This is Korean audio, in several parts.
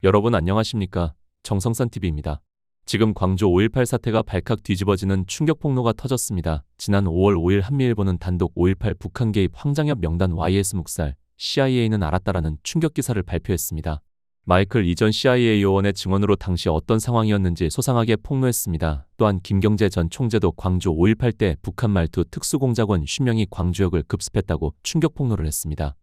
여러분 안녕하십니까? 정성산TV입니다. 지금 광주 5.18 사태가 발칵 뒤집어지는 충격 폭로가 터졌습니다. 지난 5월 5일 한미일보는 단독 5.18 북한 개입 황장엽 명단 YS 묵살, CIA는 알았다라는 충격 기사를 발표했습니다. 마이클 이전 CIA 요원의 증언으로 당시 어떤 상황이었는지 소상하게 폭로했습니다. 또한 김경재 전 총재도 광주 5.18 때 북한 말투 특수공작원 50명이 광주역을 급습했다고 충격 폭로를 했습니다.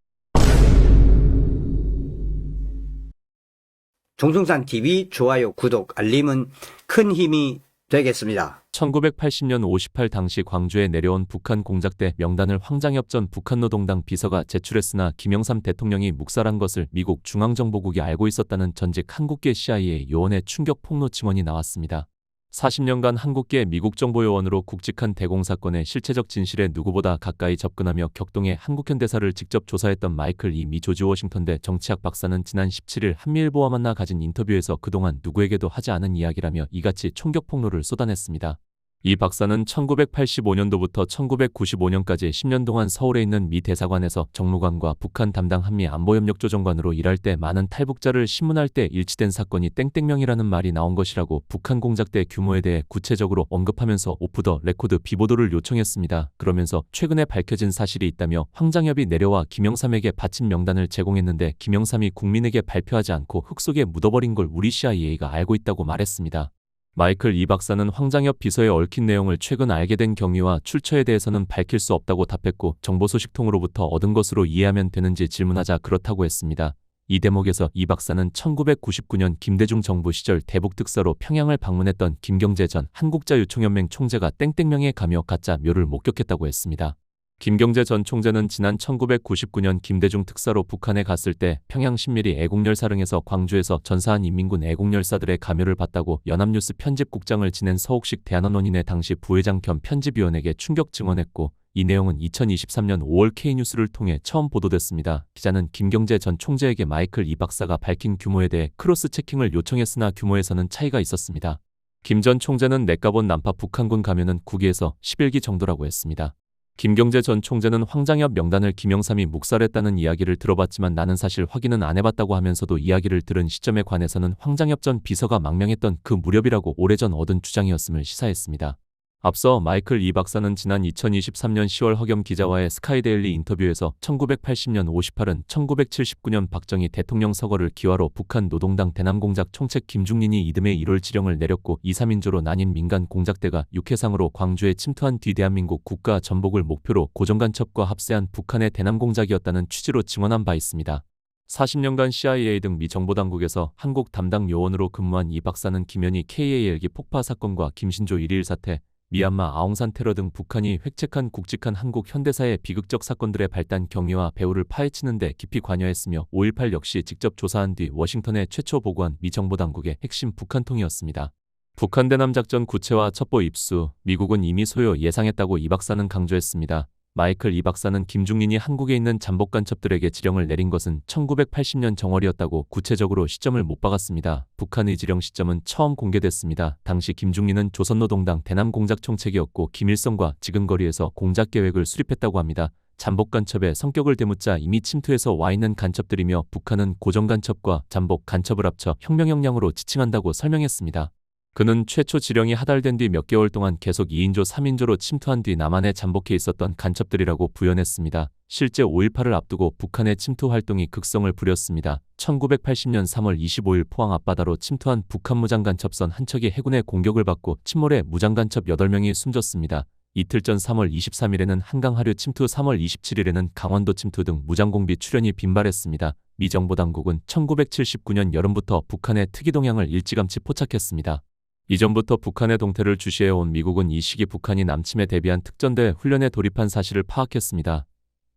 정성산TV 좋아요, 구독, 알림은 큰 힘이 되겠습니다. 1980년 58 당시 광주에 내려온 북한 공작대 명단을 황장엽 전 북한노동당 비서가 제출했으나 김영삼 대통령이 묵살한 것을 미국 중앙정보국이 알고 있었다는 전직 한국계 CIA 요원의 충격 폭로 증언이 나왔습니다. 40년간 한국계 미국 정보요원으로 국직한 대공사건의 실체적 진실에 누구보다 가까이 접근하며 격동의 한국현 대사를 직접 조사했던 마이클 이 미 조지 워싱턴대 정치학 박사는 지난 17일 한미일보와 만나 가진 인터뷰에서 그동안 누구에게도 하지 않은 이야기라며 이같이 충격 폭로를 쏟아냈습니다. 이 박사는 1985년도부터 1995년까지 10년 동안 서울에 있는 미 대사관에서 정무관과 북한 담당 한미 안보협력조정관으로 일할 때 많은 탈북자를 신문할 때 일치된 사건이 땡땡명이라는 말이 나온 것이라고 북한 공작대 규모에 대해 구체적으로 언급하면서 오프 더 레코드 비보도를 요청했습니다. 그러면서 최근에 밝혀진 사실이 있다며 황장엽이 내려와 김영삼에게 바친 명단을 제공했는데 김영삼이 국민에게 발표하지 않고 흙 속에 묻어버린 걸 우리 CIA가 알고 있다고 말했습니다. 마이클 이 박사는 황장엽 비서에 얽힌 내용을 최근 알게 된 경위와 출처에 대해서는 밝힐 수 없다고 답했고 정보소식통으로부터 얻은 것으로 이해하면 되는지 질문하자 그렇다고 했습니다. 이 대목에서 이 박사는 1999년 김대중 정부 시절 대북특사로 평양을 방문했던 김경재 전 한국자유총연맹 총재가 땡땡명에 가며 가짜 묘를 목격했다고 했습니다. 김경재 전 총재는 지난 1999년 김대중 특사로 북한에 갔을 때 평양 신밀히 애국열사릉에서 광주에서 전사한 인민군 애국열사들의 감효를 받다고 연합뉴스 편집국장을 지낸 서옥식 대한언론인의 당시 부회장 겸 편집위원에게 충격 증언했고 이 내용은 2023년 5월 K뉴스를 통해 처음 보도됐습니다. 기자는 김경재 전 총재에게 마이클 이 박사가 밝힌 규모에 대해 크로스 체킹을 요청했으나 규모에서는 차이가 있었습니다. 김 전 총재는 내가 본 난파 북한군 감효는 9기에서 11기 정도라고 했습니다. 김경재 전 총재는 황장엽 명단을 김영삼이 묵살했다는 이야기를 들어봤지만 나는 사실 확인은 안 해봤다고 하면서도 이야기를 들은 시점에 관해서는 황장엽 전 비서가 망명했던 그 무렵이라고 오래전 얻은 주장이었음을 시사했습니다. 앞서 마이클 이 박사는 지난 2023년 10월 허겸 기자와의 스카이데일리 인터뷰에서 1980년 58은 1979년 박정희 대통령 서거를 기화로 북한 노동당 대남공작 총책 김중린이 이듬해 1월 지령을 내렸고 2, 3인조로 나뉜 민간 공작대가 육해상으로 광주에 침투한 뒤 대한민국 국가 전복을 목표로 고정간첩과 합세한 북한의 대남공작이었다는 취지로 증언한 바 있습니다. 40년간 CIA 등 미 정보당국에서 한국 담당 요원으로 근무한 이 박사는 김현희 KA 헬기 폭파 사건과 김신조 1.21 사태, 미얀마 아웅산 테러 등 북한이 획책한 굵직한 한국 현대사의 비극적 사건들의 발단 경위와 배후를 파헤치는 데 깊이 관여했으며 5.18 역시 직접 조사한 뒤 워싱턴에 최초 보고한 미 정보당국의 핵심 북한통이었습니다. 북한 대남작전 구체화 첩보 입수, 미국은 이미 소요 예상했다고 이 박사는 강조했습니다. 마이클 이 박사는 김중린이 한국에 있는 잠복간첩들에게 지령을 내린 것은 1980년 정월이었다고 구체적으로 시점을 못 박았습니다. 북한의 지령 시점은 처음 공개됐습니다. 당시 김중린은 조선노동당 대남공작총책이었고 김일성과 지근거리에서 공작계획을 수립했다고 합니다. 잠복간첩의 성격을 되묻자 이미 침투해서 와 있는 간첩들이며 북한은 고정간첩과 잠복간첩을 합쳐 혁명역량으로 지칭한다고 설명했습니다. 그는 최초 지령이 하달된 뒤 몇 개월 동안 계속 2인조 3인조로 침투한 뒤 남한에 잠복해 있었던 간첩들이라고 부연했습니다. 실제 5.18을 앞두고 북한의 침투 활동이 극성을 부렸습니다. 1980년 3월 25일 포항 앞바다로 침투한 북한 무장간첩선 한 척이 해군의 공격을 받고 침몰해 무장간첩 8명이 숨졌습니다. 이틀 전 3월 23일에는 한강 하류 침투, 3월 27일에는 강원도 침투 등 무장공비 출현이 빈발했습니다. 미 정보당국은 1979년 여름부터 북한의 특이 동향을 일찌감치 포착했습니다. 이전부터 북한의 동태를 주시해온 미국은 이 시기 북한이 남침에 대비한 특전대 훈련에 돌입한 사실을 파악했습니다.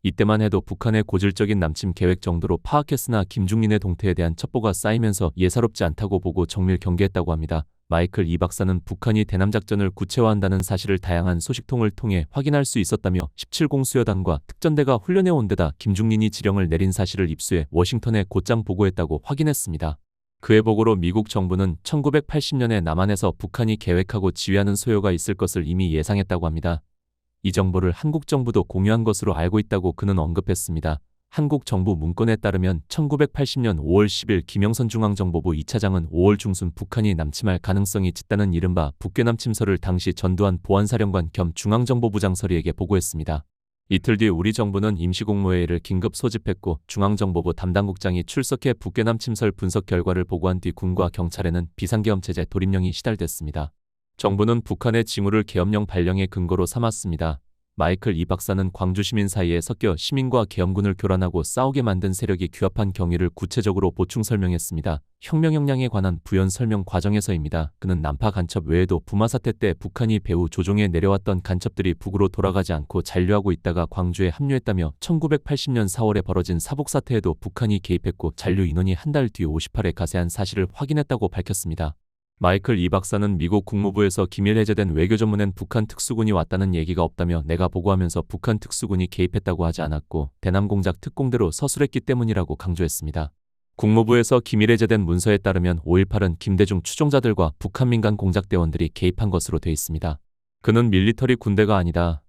이때만 해도 북한의 고질적인 남침 계획 정도로 파악했으나 김중린의 동태에 대한 첩보가 쌓이면서 예사롭지 않다고 보고 정밀 경계했다고 합니다. 마이클 이 박사는 북한이 대남작전을 구체화한다는 사실을 다양한 소식통을 통해 확인할 수 있었다며 17공 수여단과 특전대가 훈련해온 데다 김중린이 지령을 내린 사실을 입수해 워싱턴에 곧장 보고했다고 확인했습니다. 그의 보고로 미국 정부는 1980년에 남한에서 북한이 계획하고 지휘하는 소요가 있을 것을 이미 예상했다고 합니다. 이 정보를 한국 정부도 공유한 것으로 알고 있다고 그는 언급했습니다. 한국 정부 문건에 따르면 1980년 5월 10일 김영선 중앙정보부 2차장은 5월 중순 북한이 남침할 가능성이 짙다는 이른바 북괴남 침설을 당시 전두환 보안사령관 겸 중앙정보부장서리에게 보고했습니다. 이틀 뒤 우리 정부는 임시국무회의를 긴급 소집했고 중앙정보부 담당국장이 출석해 북괴남 침설 분석 결과를 보고한 뒤 군과 경찰에는 비상계엄체제 돌입령이 시달됐습니다. 정부는 북한의 징후를 계엄령 발령의 근거로 삼았습니다. 마이클 이 박사는 광주 시민 사이에 섞여 시민과 계엄군을 교란하고 싸우게 만든 세력이 규합한 경위를 구체적으로 보충 설명했습니다. 혁명 역량에 관한 부연 설명 과정에서입니다. 그는 난파 간첩 외에도 부마 사태 때 북한이 배후 조종에 내려왔던 간첩들이 북으로 돌아가지 않고 잔류하고 있다가 광주에 합류했다며 1980년 4월에 벌어진 사복 사태에도 북한이 개입했고 잔류 인원이 한 달 뒤 58에 가세한 사실을 확인했다고 밝혔습니다. 마이클 이 박사는 미국 국무부에서 기밀 해제된 외교 전문엔 북한 특수군이 왔다는 얘기가 없다며 내가 보고하면서 북한 특수군이 개입했다고 하지 않았고 대남 공작 특공대로 서술했기 때문이라고 강조했습니다. 국무부에서 기밀 해제된 문서에 따르면 5.18은 김대중 추종자들과 북한 민간 공작대원들이 개입한 것으로 돼 있습니다. 그는 밀리터리 군대가 아니다.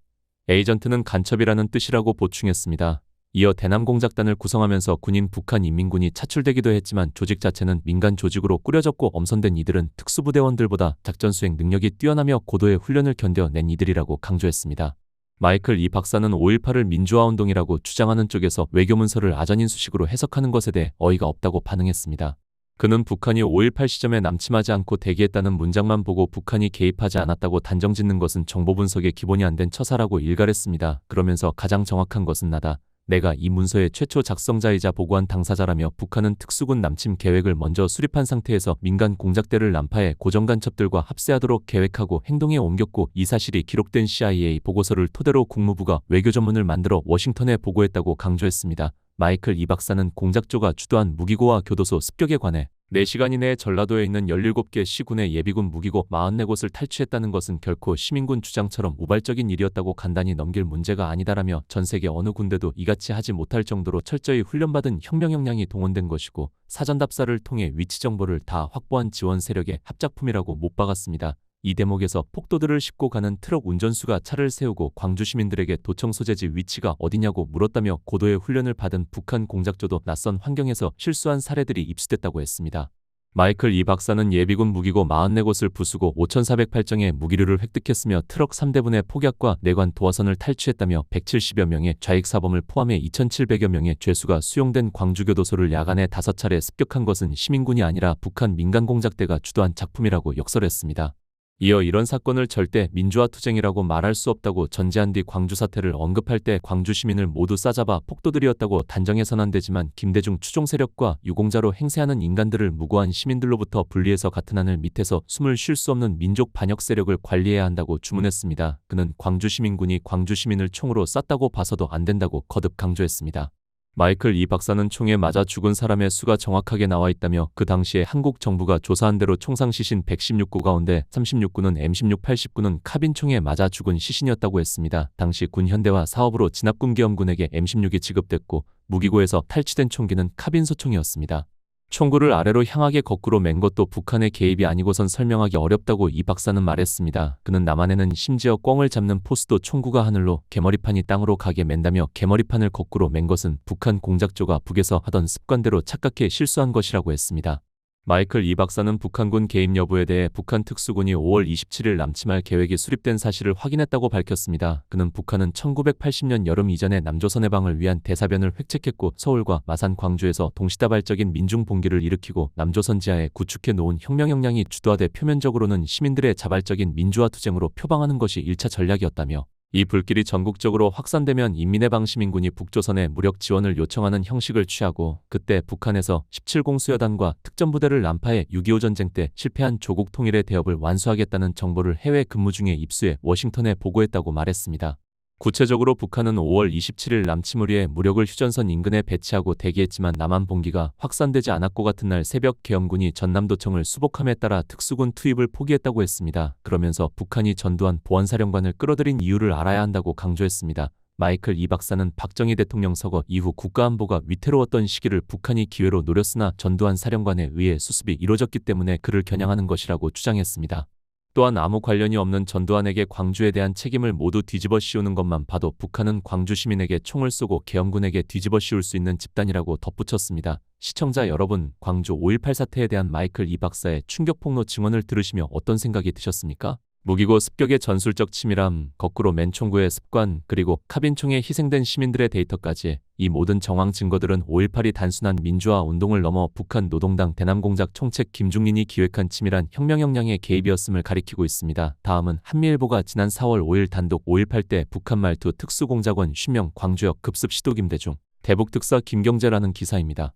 에이전트는 간첩이라는 뜻이라고 보충했습니다. 이어 대남공작단을 구성하면서 군인 북한인민군이 차출되기도 했지만 조직 자체는 민간 조직으로 꾸려졌고 엄선된 이들은 특수부대원들보다 작전수행 능력이 뛰어나며 고도의 훈련을 견뎌낸 이들이라고 강조했습니다. 마이클 이 박사는 5.18을 민주화운동이라고 주장하는 쪽에서 외교문서를 아전인수식으로 해석하는 것에 대해 어이가 없다고 반응했습니다. 그는 북한이 5.18 시점에 남침하지 않고 대기했다는 문장만 보고 북한이 개입하지 않았다고 단정짓는 것은 정보 분석의 기본이 안 된 처사라고 일갈했습니다. 그러면서 가장 정확한 것은 나다. 내가 이 문서의 최초 작성자이자 보고한 당사자라며 북한은 특수군 남침 계획을 먼저 수립한 상태에서 민간 공작대를 난파해 고정간첩들과 합세하도록 계획하고 행동에 옮겼고 이 사실이 기록된 CIA 보고서를 토대로 국무부가 외교전문을 만들어 워싱턴에 보고했다고 강조했습니다. 마이클 이 박사는 공작조가 주도한 무기고와 교도소 습격에 관해 4시간 이내에 전라도에 있는 17개 시군의 예비군 무기고 44곳을 탈취했다는 것은 결코 시민군 주장처럼 우발적인 일이었다고 간단히 넘길 문제가 아니다라며 전 세계 어느 군대도 이같이 하지 못할 정도로 철저히 훈련받은 혁명 역량이 동원된 것이고 사전답사를 통해 위치 정보를 다 확보한 지원 세력의 합작품이라고 못 박았습니다. 이 대목에서 폭도들을 싣고 가는 트럭 운전수가 차를 세우고 광주 시민들에게 도청 소재지 위치가 어디냐고 물었다며 고도의 훈련을 받은 북한 공작조도 낯선 환경에서 실수한 사례들이 입수됐다고 했습니다. 마이클 이 박사는 예비군 무기고 44곳을 부수고 5,408정의 무기류를 획득했으며 트럭 3대분의 폭약과 내관 도화선을 탈취했다며 170여 명의 좌익사범을 포함해 2,700여 명의 죄수가 수용된 광주교도소를 야간에 5차례 습격한 것은 시민군이 아니라 북한 민간공작대가 주도한 작품이라고 역설했습니다. 이어 이런 사건을 절대 민주화 투쟁이라고 말할 수 없다고 전제한 뒤 광주 사태를 언급할 때 광주 시민을 모두 싸잡아 폭도들이었다고 단정해서는 안 되지만 김대중 추종 세력과 유공자로 행세하는 인간들을 무고한 시민들로부터 분리해서 같은 하늘 밑에서 숨을 쉴 수 없는 민족 반역 세력을 관리해야 한다고 주문했습니다. 그는 광주 시민군이 광주 시민을 총으로 쐈다고 봐서도 안 된다고 거듭 강조했습니다. 마이클 이 박사는 총에 맞아 죽은 사람의 수가 정확하게 나와 있다며 그 당시에 한국 정부가 조사한 대로 총상 시신 116구 가운데 36구는 M16 80구는 카빈 총에 맞아 죽은 시신이었다고 했습니다. 당시 군 현대화 사업으로 진압군 계엄군에게 M16이 지급됐고 무기고에서 탈취된 총기는 카빈 소총이었습니다. 총구를 아래로 향하게 거꾸로 맨 것도 북한의 개입이 아니고선 설명하기 어렵다고 이 박사는 말했습니다. 그는 남한에는 심지어 꿩을 잡는 포스도 총구가 하늘로 개머리판이 땅으로 가게 맨다며 개머리판을 거꾸로 맨 것은 북한 공작조가 북에서 하던 습관대로 착각해 실수한 것이라고 했습니다. 마이클 이 박사는 북한군 개입 여부에 대해 북한 특수군이 5월 27일 남침할 계획이 수립된 사실을 확인했다고 밝혔습니다. 그는 북한은 1980년 여름 이전에 남조선 해방을 위한 대사변을 획책했고 서울과 마산 광주에서 동시다발적인 민중봉기를 일으키고 남조선 지하에 구축해 놓은 혁명 역량이 주도하되 표면적으로는 시민들의 자발적인 민주화 투쟁으로 표방하는 것이 1차 전략이었다며 이 불길이 전국적으로 확산되면 인민해방 시민군이 북조선에 무력 지원을 요청하는 형식을 취하고 그때 북한에서 17공 수여단과 특전부대를 난파해 6.25 전쟁 때 실패한 조국 통일의 대업을 완수하겠다는 정보를 해외 근무 중에 입수해 워싱턴에 보고했다고 말했습니다. 구체적으로 북한은 5월 27일 남침을 위해 무력을 휴전선 인근에 배치하고 대기했지만 남한 봉기가 확산되지 않았고 같은 날 새벽 계엄군이 전남도청을 수복함에 따라 특수군 투입을 포기했다고 했습니다. 그러면서 북한이 전두환 보안사령관을 끌어들인 이유를 알아야 한다고 강조했습니다. 마이클 이 박사는 박정희 대통령 서거 이후 국가안보가 위태로웠던 시기를 북한이 기회로 노렸으나 전두환 사령관에 의해 수습이 이뤄졌기 때문에 그를 겨냥하는 것이라고 주장했습니다. 또한 아무 관련이 없는 전두환에게 광주에 대한 책임을 모두 뒤집어 씌우는 것만 봐도 북한은 광주 시민에게 총을 쏘고 계엄군에게 뒤집어 씌울 수 있는 집단이라고 덧붙였습니다. 시청자 여러분, 광주 5.18 사태에 대한 마이클 이 박사의 충격폭로 증언을 들으시며 어떤 생각이 드셨습니까? 무기고 습격의 전술적 치밀함, 거꾸로 맨 총구의 습관, 그리고 카빈총에 희생된 시민들의 데이터까지 이 모든 정황 증거들은 5.18이 단순한 민주화 운동을 넘어 북한 노동당 대남공작 총책 김중린이 기획한 치밀한 혁명 역량의 개입이었음을 가리키고 있습니다. 다음은 한미일보가 지난 4월 5일 단독 5.18 때 북한 말투 특수공작원 10명 광주역 급습 시도 김대중, 대북특사 김경재라는 기사입니다.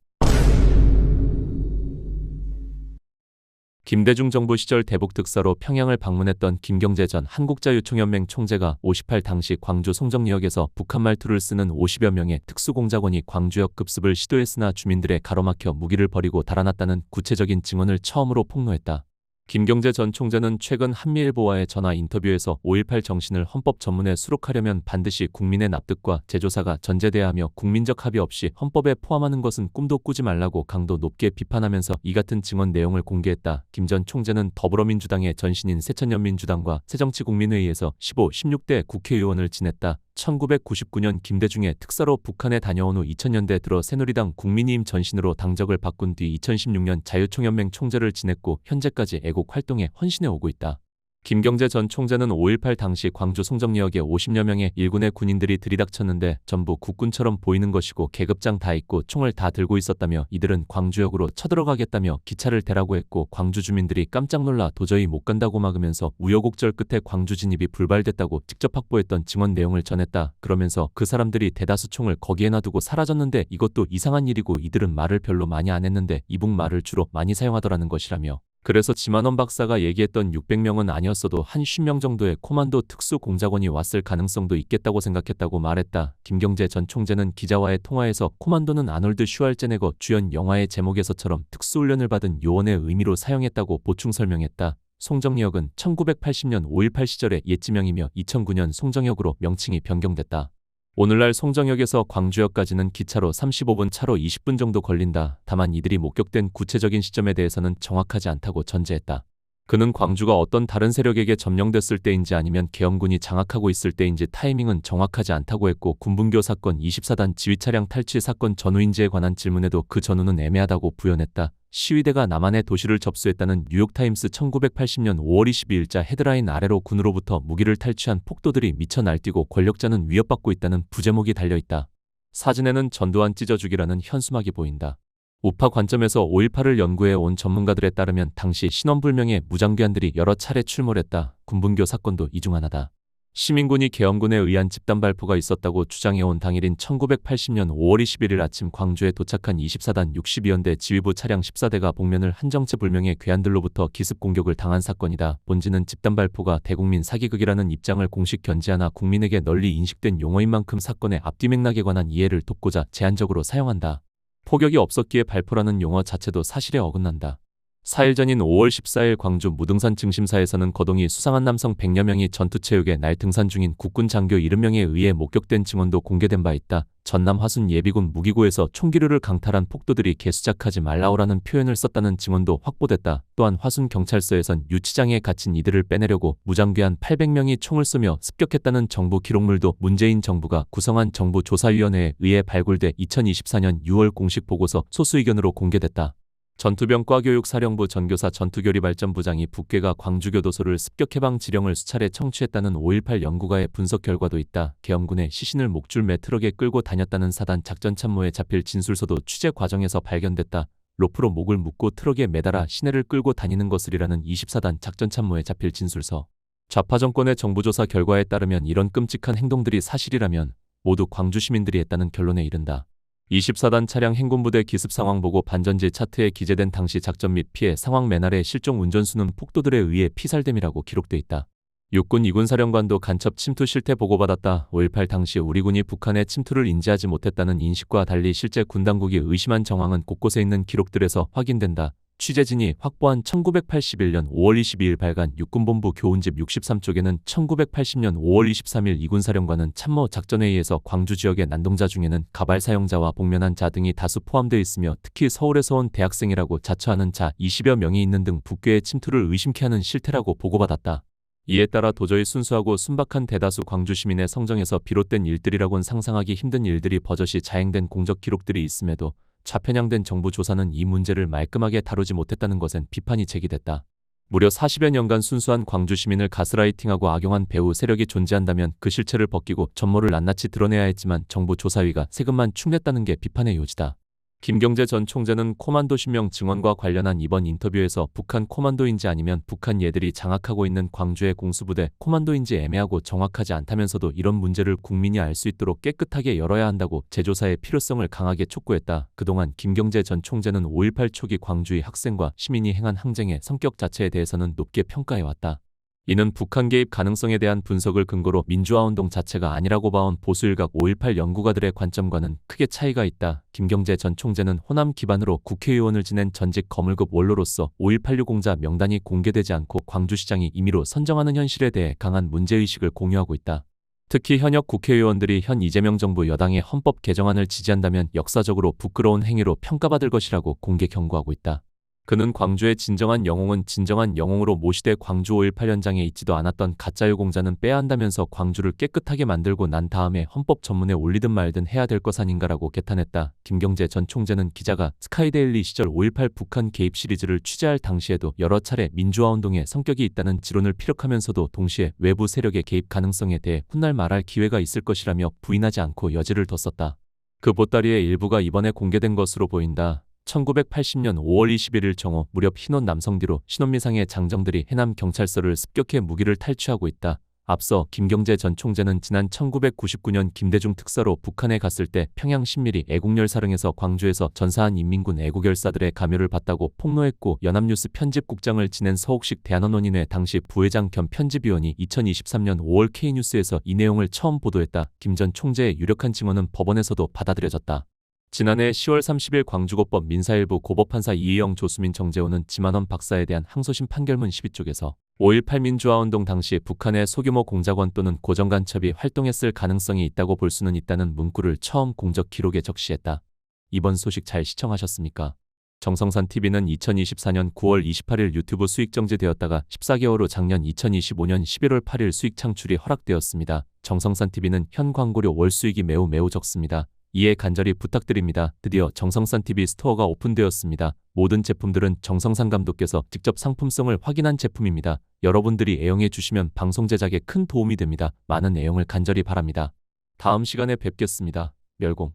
김대중 정부 시절 대북특사로 평양을 방문했던 김경재 전 한국자유총연맹 총재가 5.18 당시 광주 송정리역에서 북한 말투를 쓰는 50여 명의 특수공작원이 광주역 급습을 시도했으나 주민들의 가로막혀 무기를 버리고 달아났다는 구체적인 증언을 처음으로 폭로했다. 김경재 전 총재는 최근 한미일보와의 전화 인터뷰에서 5.18 정신을 헌법 전문에 수록하려면 반드시 국민의 납득과 재조사가 전제돼야 하며 국민적 합의 없이 헌법에 포함하는 것은 꿈도 꾸지 말라고 강도 높게 비판하면서 이 같은 증언 내용을 공개했다. 김 전 총재는 더불어민주당의 전신인 새천년민주당과 새정치국민회의에서 15, 16대 국회의원을 지냈다. 1999년 김대중의 특사로 북한에 다녀온 후 2000년대 들어 새누리당 국민의힘 전신으로 당적을 바꾼 뒤 2016년 자유총연맹 총재를 지냈고 현재까지 애국 활동에 헌신해 오고 있다. 김경재 전 총재는 5.18 당시 광주 송정리역에 50여 명의 일군의 군인들이 들이닥쳤는데 전부 국군처럼 보이는 것이고 계급장 다 있고 총을 다 들고 있었다며 이들은 광주역으로 쳐들어가겠다며 기차를 대라고 했고 광주 주민들이 깜짝 놀라 도저히 못 간다고 막으면서 우여곡절 끝에 광주 진입이 불발됐다고 직접 확보했던 증언 내용을 전했다. 그러면서 그 사람들이 대다수 총을 거기에 놔두고 사라졌는데 이것도 이상한 일이고 이들은 말을 별로 많이 안 했는데 이북말을 주로 많이 사용하더라는 것이라며 그래서 지만원 박사가 얘기했던 600명은 아니었어도 한 50명 정도의 코만도 특수공작원이 왔을 가능성도 있겠다고 생각했다고 말했다. 김경재 전 총재는 기자와의 통화에서 코만도는 아놀드 슈왈제네거 주연 영화의 제목에서처럼 특수훈련을 받은 요원의 의미로 사용했다고 보충 설명했다. 송정리역은 1980년 5.18 시절의 옛 지명이며 2009년 송정역으로 명칭이 변경됐다. 오늘날 송정역에서 광주역까지는 기차로 35분, 차로 20분 정도 걸린다. 다만 이들이 목격된 구체적인 시점에 대해서는 정확하지 않다고 전제했다. 그는 광주가 어떤 다른 세력에게 점령됐을 때인지 아니면 계엄군이 장악하고 있을 때인지 타이밍은 정확하지 않다고 했고 군분교 사건 24단 지휘차량 탈취 사건 전후인지에 관한 질문에도 그 전후는 애매하다고 부연했다. 시위대가 남한의 도시를 접수했다는 뉴욕타임스 1980년 5월 22일자 헤드라인 아래로 군으로부터 무기를 탈취한 폭도들이 미쳐 날뛰고 권력자는 위협받고 있다는 부제목이 달려있다. 사진에는 전두환 찢어 죽이라는 현수막이 보인다. 우파 관점에서 5.18을 연구해 온 전문가들에 따르면 당시 신원불명의 무장괴한들이 여러 차례 출몰했다. 군분교 사건도 이 중 하나다. 시민군이 계엄군에 의한 집단 발포가 있었다고 주장해온 당일인 1980년 5월 21일 아침 광주에 도착한 24단 62연대 지휘부 차량 14대가 복면을 한 정체불명의 괴한들로부터 기습 공격을 당한 사건이다. 본지는 집단 발포가 대국민 사기극이라는 입장을 공식 견지하나 국민에게 널리 인식된 용어인 만큼 사건의 앞뒤 맥락에 관한 이해를 돕고자 제한적으로 사용한다. 포격이 없었기에 발포라는 용어 자체도 사실에 어긋난다. 4일 전인 5월 14일 광주 무등산 증심사에서는 거동이 수상한 남성 100여 명이 전투체육에 날 등산 중인 국군 장교 70명에 의해 목격된 증언도 공개된 바 있다. 전남 화순 예비군 무기고에서 총기류를 강탈한 폭도들이 개수작하지 말라오라는 표현을 썼다는 증언도 확보됐다. 또한 화순 경찰서에선 유치장에 갇힌 이들을 빼내려고 무장괴한 800명이 총을 쏘며 습격했다는 정부 기록물도 문재인 정부가 구성한 정부조사위원회에 의해 발굴돼 2024년 6월 공식 보고서 소수의견으로 공개됐다. 전투병과교육사령부 전교사 전투교리발전부장이 북괴가 광주교도소를 습격해방 지령을 수차례 청취했다는 5.18 연구가의 분석 결과도 있다. 계엄군의 시신을 목줄매 트럭에 끌고 다녔다는 사단 작전참모에 잡힐 진술서도 취재 과정에서 발견됐다. 로프로 목을 묶고 트럭에 매달아 시내를 끌고 다니는 것을이라는 24단 작전참모에 잡힐 진술서. 좌파 정권의 정부조사 결과에 따르면 이런 끔찍한 행동들이 사실이라면 모두 광주 시민들이 했다는 결론에 이른다. 24단 차량 행군부대 기습 상황 보고 반전지 차트에 기재된 당시 작전 및 피해 상황 맨 아래 실종 운전수는 폭도들에 의해 피살됨이라고 기록돼 있다. 육군 2군 사령관도 간첩 침투 실태 보고받았다. 5.18 당시 우리 군이 북한의 침투를 인지하지 못했다는 인식과 달리 실제 군 당국이 의심한 정황은 곳곳에 있는 기록들에서 확인된다. 취재진이 확보한 1981년 5월 22일 발간 육군본부 교훈집 63쪽에는 1980년 5월 23일 이군사령관은 참모 작전회의에서 광주 지역의 난동자 중에는 가발 사용자와 복면한 자 등이 다수 포함되어 있으며 특히 서울에서 온 대학생이라고 자처하는 자 20여 명이 있는 등 북괴의 침투를 의심케 하는 실태라고 보고받았다. 이에 따라 도저히 순수하고 순박한 대다수 광주 시민의 성정에서 비롯된 일들이라곤 상상하기 힘든 일들이 버젓이 자행된 공적 기록들이 있음에도 좌편향된 정부 조사는 이 문제를 말끔하게 다루지 못했다는 것엔 비판이 제기됐다. 무려 40여 년간 순수한 광주 시민을 가스라이팅하고 악용한 배후 세력이 존재한다면 그 실체를 벗기고 전모를 낱낱이 드러내야 했지만 정부 조사위가 세금만 축냈다는 게 비판의 요지다. 김경재 전 총재는 코만도 신명 증언과 관련한 이번 인터뷰에서 북한 코만도인지 아니면 북한 얘들이 장악하고 있는 광주의 공수부대 코만도인지 애매하고 정확하지 않다면서도 이런 문제를 국민이 알 수 있도록 깨끗하게 열어야 한다고 재조사의 필요성을 강하게 촉구했다. 그동안 김경재 전 총재는 5.18 초기 광주의 학생과 시민이 행한 항쟁의 성격 자체에 대해서는 높게 평가해왔다. 이는 북한 개입 가능성에 대한 분석을 근거로 민주화운동 자체가 아니라고 봐온 보수일각 5.18 연구가들의 관점과는 크게 차이가 있다. 김경재 전 총재는 호남 기반으로 국회의원을 지낸 전직 거물급 원로로서 5.18 유공자 명단이 공개되지 않고 광주시장이 임의로 선정하는 현실에 대해 강한 문제의식을 공유하고 있다. 특히 현역 국회의원들이 현 이재명 정부 여당의 헌법 개정안을 지지한다면 역사적으로 부끄러운 행위로 평가받을 것이라고 공개 경고하고 있다. 그는 광주의 진정한 영웅은 진정한 영웅으로 모시되 광주 5.18 현장에 있지도 않았던 가짜 유공자는 빼야 한다면서 광주를 깨끗하게 만들고 난 다음에 헌법 전문에 올리든 말든 해야 될 것 아닌가라고 개탄했다. 김경재 전 총재는 기자가 스카이데일리 시절 5.18 북한 개입 시리즈를 취재할 당시에도 여러 차례 민주화운동에 성격이 있다는 지론을 피력하면서도 동시에 외부 세력의 개입 가능성에 대해 훗날 말할 기회가 있을 것이라며 부인하지 않고 여지를 뒀었다. 그 보따리의 일부가 이번에 공개된 것으로 보인다. 1980년 5월 21일 정오 무렵 흰옷 남성 뒤로 신혼미상의 장정들이 해남 경찰서를 습격해 무기를 탈취하고 있다. 앞서 김경재 전 총재는 지난 1999년 김대중 특사로 북한에 갔을 때 평양 신밀히 애국열사령에서 광주에서 전사한 인민군 애국열사들의 감효를 받다고 폭로했고 연합뉴스 편집국장을 지낸 서옥식 대한언론인회 당시 부회장 겸 편집위원이 2023년 5월 K뉴스에서 이 내용을 처음 보도했다. 김 전 총재의 유력한 증언은 법원에서도 받아들여졌다. 지난해 10월 30일 광주고법 민사일부 고법판사 이혜영 조수민 정재호는 지만원 박사에 대한 항소심 판결문 12쪽에서 5.18 민주화운동 당시 북한의 소규모 공작원 또는 고정간첩이 활동했을 가능성이 있다고 볼 수는 있다는 문구를 처음 공적 기록에 적시했다. 이번 소식 잘 시청하셨습니까? 정성산TV는 2024년 9월 28일 유튜브 수익 정지되었다가 14개월 후 작년 2025년 11월 8일 수익 창출이 허락되었습니다. 정성산TV는 현 광고료 월 수익이 매우 적습니다. 이해 간절히 부탁드립니다. 드디어 정성산TV 스토어가 오픈되었습니다. 모든 제품들은 정성산 감독께서 직접 상품성을 확인한 제품입니다. 여러분들이 애용해 주시면 방송 제작에 큰 도움이 됩니다. 많은 애용을 간절히 바랍니다. 다음 시간에 뵙겠습니다. 멸공.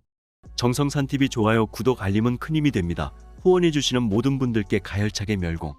정성산TV 좋아요, 구독, 알림은 큰 힘이 됩니다. 후원해 주시는 모든 분들께 가열차게 멸공.